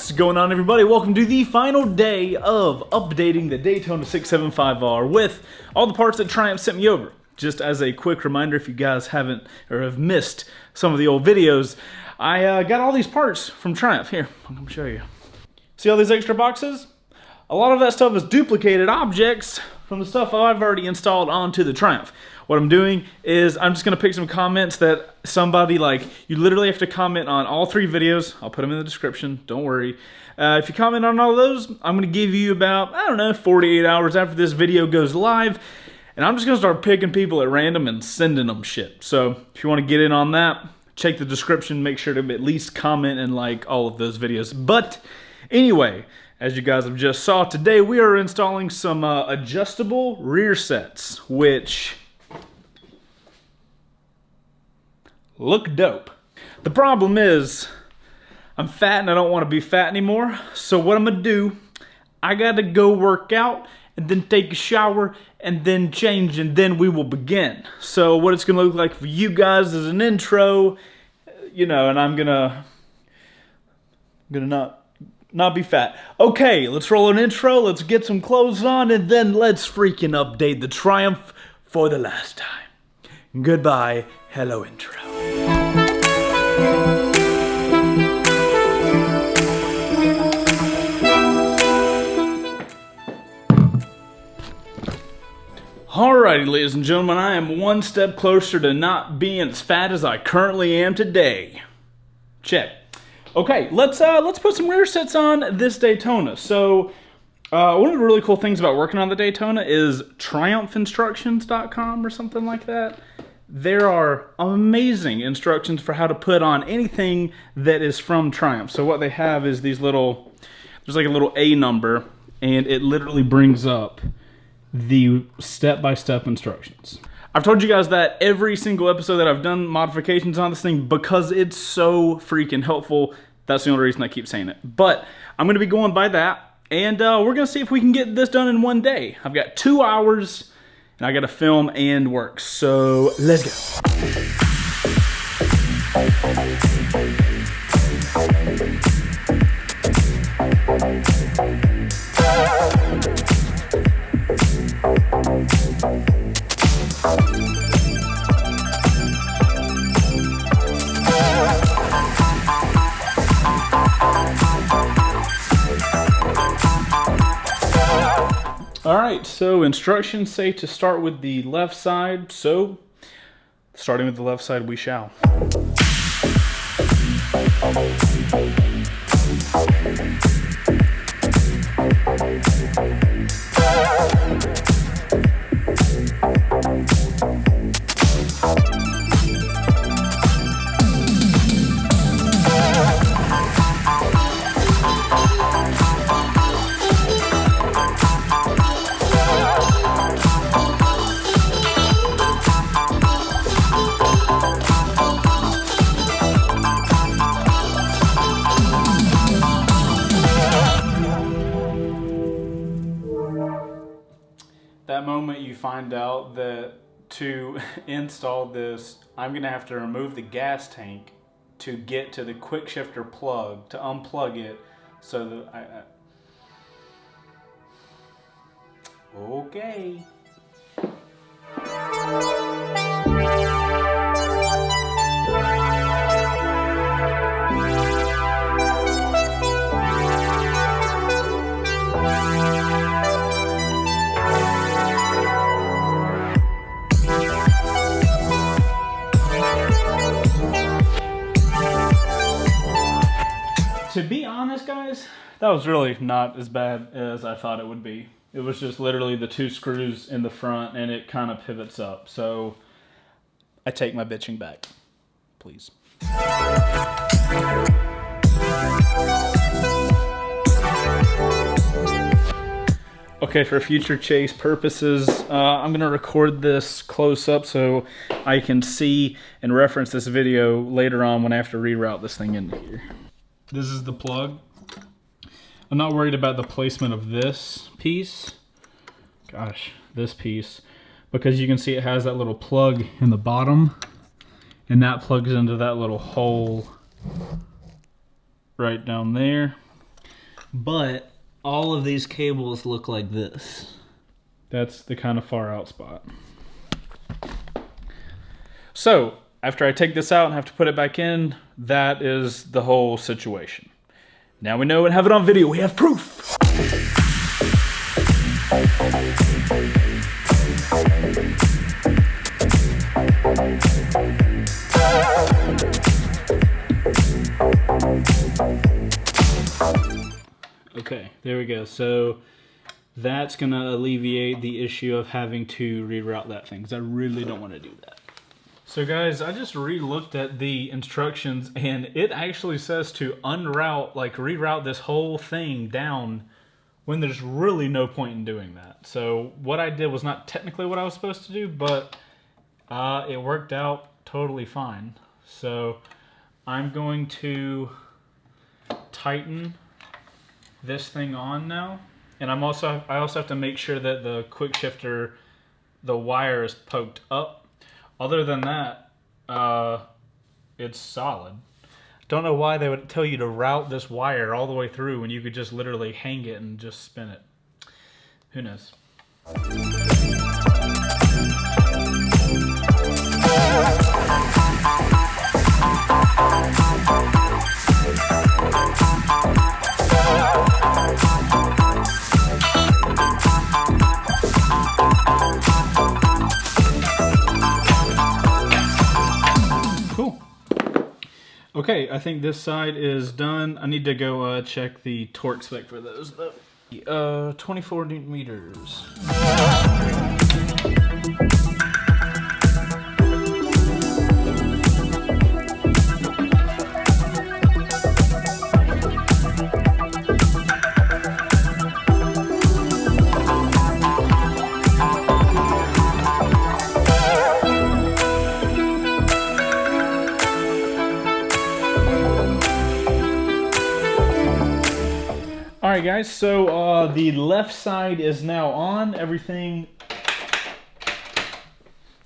What's going on, everybody? Welcome to the final day of updating the Daytona 675R with all the parts that Triumph sent me over. Just as a quick reminder, if you guys haven't or have missed some of the old videos, I got all these parts from Triumph. Here, I'm going to show you. See all these extra boxes? A lot of that stuff is duplicated objects from the stuff I've already installed onto the Triumph. What I'm doing is I'm just going to pick some comments that somebody, like, you literally have to comment on all 3 videos. I'll put them in the description, don't worry. If you comment on all of those, I'm going to give you about, I don't know, 48 hours after this video goes live. And I'm just going to start picking people at random and sending them shit. So if you want to get in on that, check the description. Make sure to at least comment and like all of those videos. But anyway, as you guys have just saw, today we are installing some adjustable rear sets, which look dope. The problem is, I'm fat and I don't want to be fat anymore. So what I'm going to do, I got to go work out and then take a shower and then change, and then we will begin. So what it's going to look like for you guys is an intro, you know, and I'm gonna not be fat. Okay, let's roll an intro, let's get some clothes on, and then let's freaking update the Triumph for the last time. Goodbye, hello intro. Alrighty, ladies and gentlemen, I am one step closer to not being as fat as I currently am today. Check. Okay, let's put some rear sets on this Daytona. So, one of the really cool things about working on the Daytona is triumphinstructions.com or something like that. There are amazing instructions for how to put on anything that is from Triumph. So what they have is these little, there's like a little A number, and it literally brings up the step-by-step instructions. I've told you guys that every single episode that I've done modifications on this thing because it's so freaking helpful. That's the only reason I keep saying it. But I'm going to be going by that, and we're going to see if we can get this done in one day. I've got 2 hours, and I got to film and work. So let's go. Alright, so instructions say to start with the left side, so starting with the left side we shall. That moment you find out that to install this, I'm gonna have to remove the gas tank to get to the quick shifter plug, to unplug it, so that okay. To be honest, guys, that was really not as bad as I thought it would be. It was just literally the 2 screws in the front, and it kind of pivots up. So I take my bitching back, please. Okay, for future chase purposes, I'm going to record this close up so I can see and reference this video later on when I have to reroute this thing into here. This is the plug. I'm not worried about the placement of this piece. Gosh, this piece. Because you can see it has that little plug in the bottom. And that plugs into that little hole right down there. but all of these cables look like this. That's the kind of far out spot. So after I take this out and have to put it back in, that is the whole situation. Now we know and have it on video. We have proof. Okay, there we go. So that's gonna alleviate the issue of having to reroute that thing, because I really don't want to do that. So guys, I just re-looked at the instructions and it actually says to unroute, like reroute this whole thing down when there's really no point in doing that. So what I did was not technically what I was supposed to do, but it worked out totally fine. So I'm going to tighten this thing on now. And I also have to make sure that the quick shifter, the wire is poked up. Other than that, it's solid. Don't know why they would tell you to route this wire all the way through when you could just literally hang it and just spin it. Who knows? Okay, I think this side is done. I need to go check the torque spec for those though. 24 Newton meters. Alright guys, so the left side is now on. Everything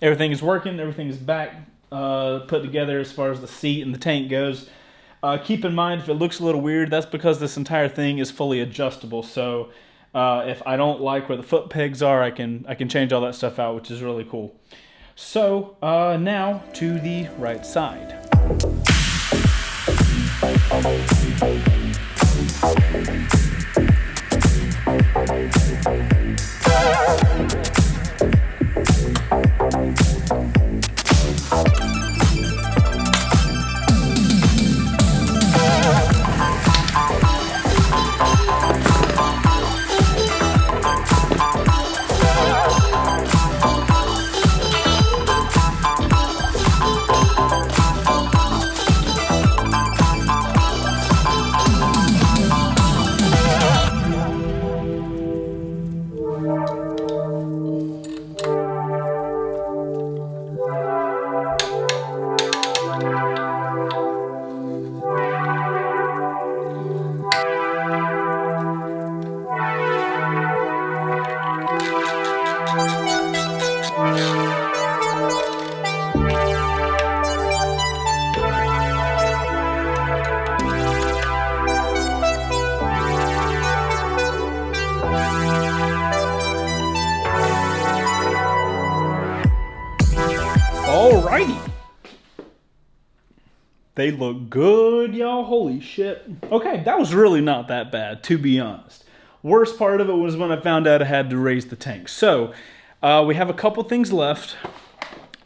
is working, everything is back put together as far as the seat and the tank goes. Keep in mind, if it looks a little weird, that's because this entire thing is fully adjustable. So if I don't like where the foot pegs are, I can change all that stuff out, which is really cool. So now to the right side. Alrighty. They look good, y'all. Holy shit. Okay, that was really not that bad, to be honest. Worst part of it was when I found out I had to raise the tank. So, we have a couple things left.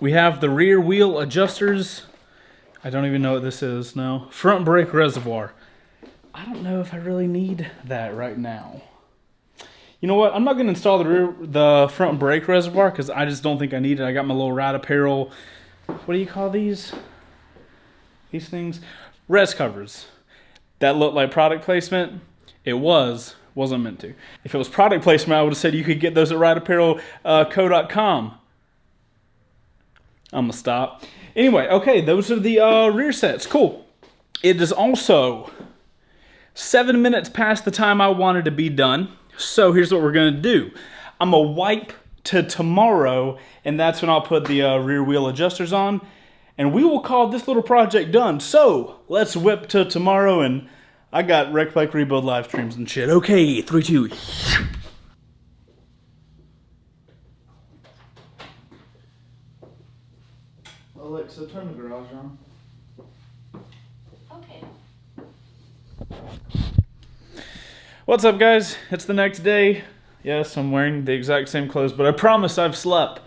We have the rear wheel adjusters. I don't even know what this is now. Front brake reservoir. I don't know if I really need that right now. You know what? I'm not going to install the front brake reservoir because I just don't think I need it. I got my little ride apparel. What do you call these? These things? Res covers. That looked like product placement. It wasn't meant to. If it was product placement, I would have said you could get those at rideapparelco.com. I'm going to stop. Anyway, okay, those are the rear sets. Cool. It is also 7 minutes past the time I wanted to be done. So here's what we're going to do. I'm going to wipe to tomorrow, and that's when I'll put the rear wheel adjusters on. And we will call this little project done. So let's whip to tomorrow, and I got Wreck Bike Rebuild live streams and shit. Okay, 3, 2. Alexa, turn the garage on. Okay. What's up, guys? It's the next day. Yes, I'm wearing the exact same clothes, but I promise I've slept.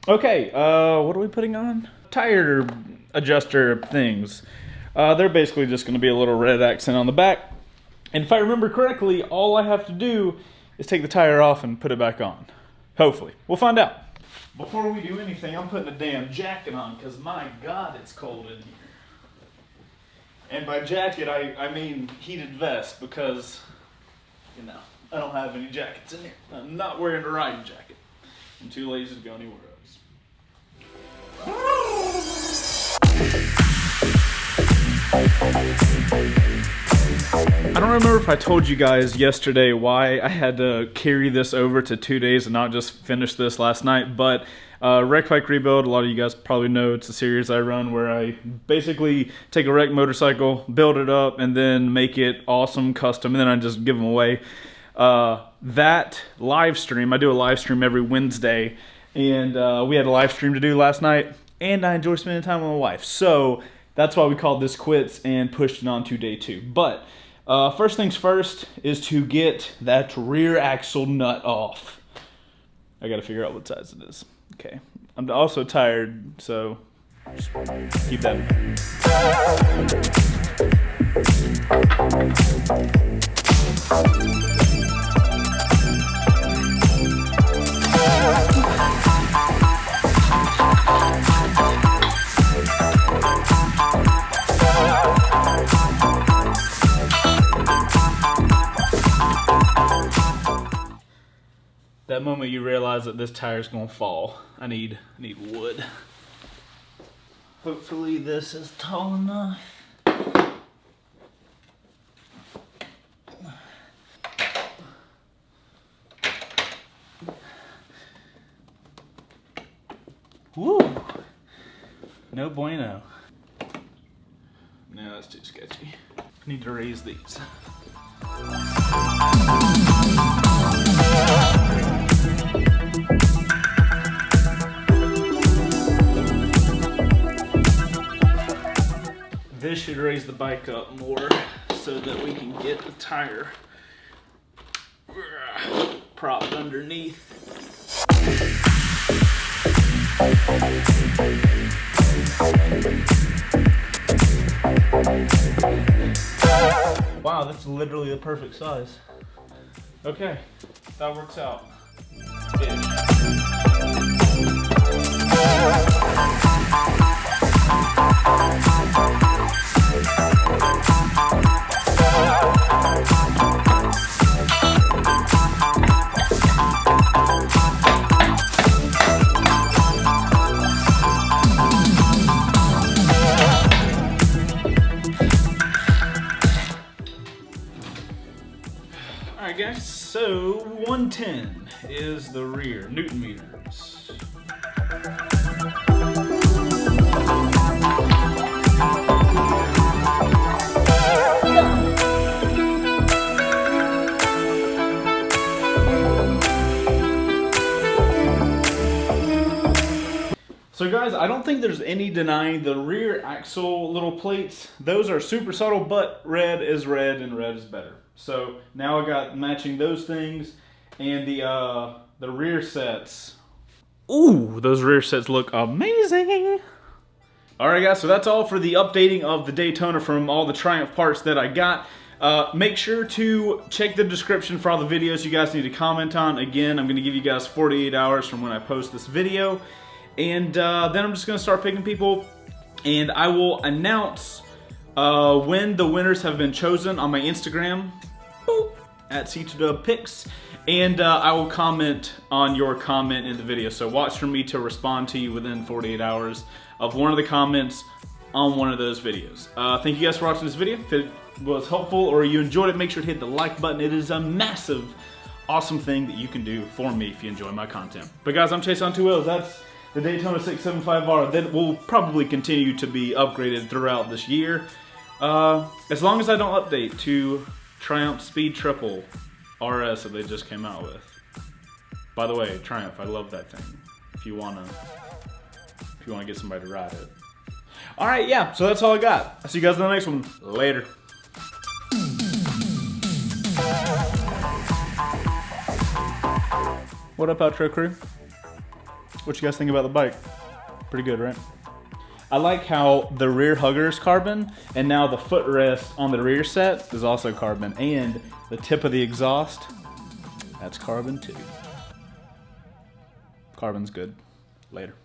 Okay, what are we putting on? Tire adjuster things. They're basically just going to be a little red accent on the back. And if I remember correctly, all I have to do is take the tire off and put it back on. Hopefully. We'll find out. Before we do anything, I'm putting a damn jacket on because my God, it's cold in here. And by jacket, I mean heated vest because, you know, I don't have any jackets in here. I'm not wearing a riding jacket. I'm too lazy to go anywhere else. I don't remember if I told you guys yesterday why I had to carry this over to 2 days and not just finish this last night, but Wreck Bike Rebuild, a lot of you guys probably know it's a series I run where I basically take a wrecked motorcycle, build it up, and then make it awesome, custom, and then I just give them away. That live stream, I do a live stream every Wednesday, and we had a live stream to do last night, and I enjoy spending time with my wife. So that's why we called this quits and pushed it on to day 2. But first things first is to get that rear axle nut off. I gotta figure out what size it is. Okay. I'm also tired, so just keep that in mind. That moment you realize that this tire's gonna fall. I need wood. Hopefully this is tall enough. Woo! No bueno. No, that's too sketchy. I need to raise these. This should raise the bike up more so that we can get the tire propped underneath. Wow, that's literally the perfect size. Okay, that works out. Alright guys, so 110 is the rear, Newton meters. So guys, I don't think there's any denying the rear axle little plates. Those are super subtle, but red is red and red is better. So now I got matching those things and the rear sets. Ooh, those rear sets look amazing. All right guys, so that's all for the updating of the Daytona from all the Triumph parts that I got. Make sure to check the description for all the videos you guys need to comment on. Again, I'm gonna give you guys 48 hours from when I post this video. And then I'm just gonna start picking people and I will announce when the winners have been chosen on my Instagram, boop, at C2WPicks, and I will comment on your comment in the video. So watch for me to respond to you within 48 hours of one of the comments on one of those videos. Thank you guys for watching this video. If it was helpful or you enjoyed it, make sure to hit the like button. It is a massive, awesome thing that you can do for me if you enjoy my content. But guys, I'm Chaseontwowheels. That's the Daytona 675R that will probably continue to be upgraded throughout this year. As long as I don't update to Triumph Speed Triple RS that they just came out with. By the way, Triumph, I love that thing. If you wanna get somebody to ride it. All right, yeah. So that's all I got. I'll see you guys in the next one. Later. What up, Outro crew? What you guys think about the bike? Pretty good, right? I like how the rear hugger is carbon, and now the footrest on the rear set is also carbon, and the tip of the exhaust, that's carbon too. Carbon's good. Later.